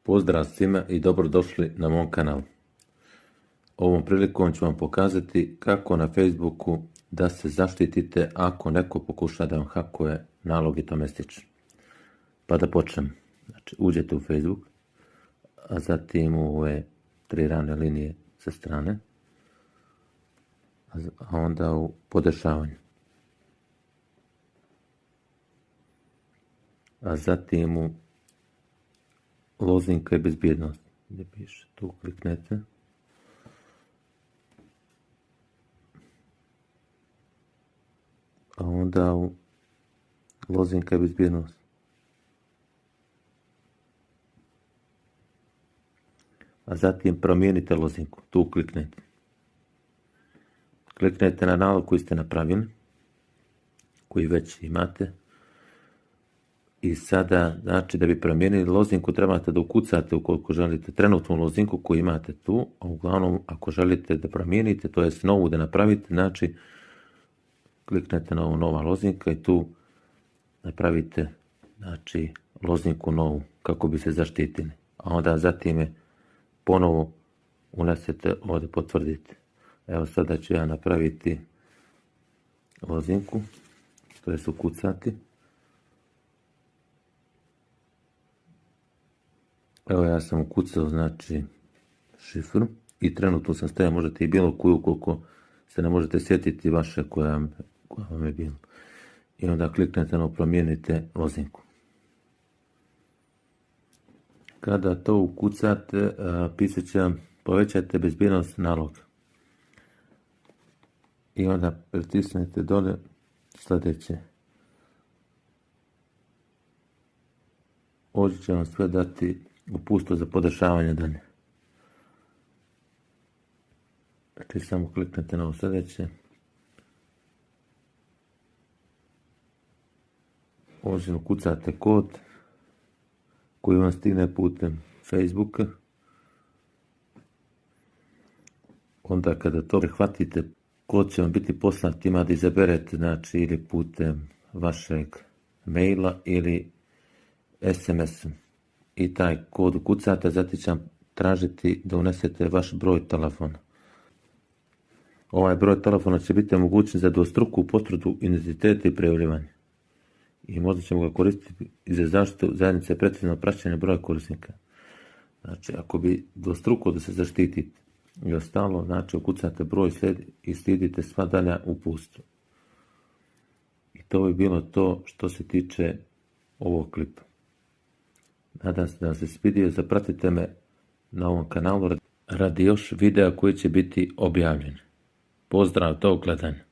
Pozdrav svima i dobrodošli na mom kanalu. Ovom prilikom ću vam pokazati kako na Facebooku da se zaštitite ako neko pokuša da vam hakuje nalog i tome slično. Pa da počnem. Znači, uđete u Facebook, a zatim u ove 3 ravne linije sa strane, a onda u podešavanju. A zatim u lozinka i bezbjednost, gdje piše, tu kliknete. A onda u lozinka i bezbjednost. A zatim promijenite lozinku, tu kliknete. Kliknete na nalog koji ste napravili, koji već imate. I sada, znači, da bi promijenili lozinku, trebate da ukucate ukoliko želite trenutnu lozinku koju imate tu, a uglavnom ako želite da promijenite, to jest novu da napravite, znači, kliknete na ovu nova lozinka i tu napravite, znači, lozinku novu kako bi se zaštitili. A onda zatim je ponovo unesete ovdje potvrdite. Evo sada ću ja napraviti lozinku, to jest ukucati. Evo ja sam ukucao, znači, šifru i trenutno sam stavio, možete i bilo koju ukoliko se ne možete sjetiti vaše koja vam je bilo. I onda kliknete na promijenite lozinku. Kada to ukucate, pisat će vam povećajte bezbjednost naloga. I onda pritisnete dole sljedeće. Ovdje će vam sve dati upustvo za podešavanje dalje. Znači samo kliknete na ovo sljedeće. Ovdje ukucate kod koji vam stigne putem Facebooka. Onda kada to prihvatite, kod će vam biti poslan, ima da izaberete, znači, ili putem vašeg maila ili SMS-om. I taj kod ukucate, zatim će vam tražiti da unesete vaš broj telefona. Ovaj broj telefona će biti omogućen za dvostruku potvrdu identiteta i prijavljivanje. I možda ćemo ga koristiti i za zaštitu zajednice preciznog praćenja broja korisnika. Znači, ako bi dvostruko da se zaštitite i ostalo, znači, ukucate broj i slijedite sva dalja uputstva. I to bi bilo to što se tiče ovog klipa. Nadam se da vam se svidio, zapratite me na ovom kanalu radi još videa koji će biti objavljeni. Pozdrav, do gledanja.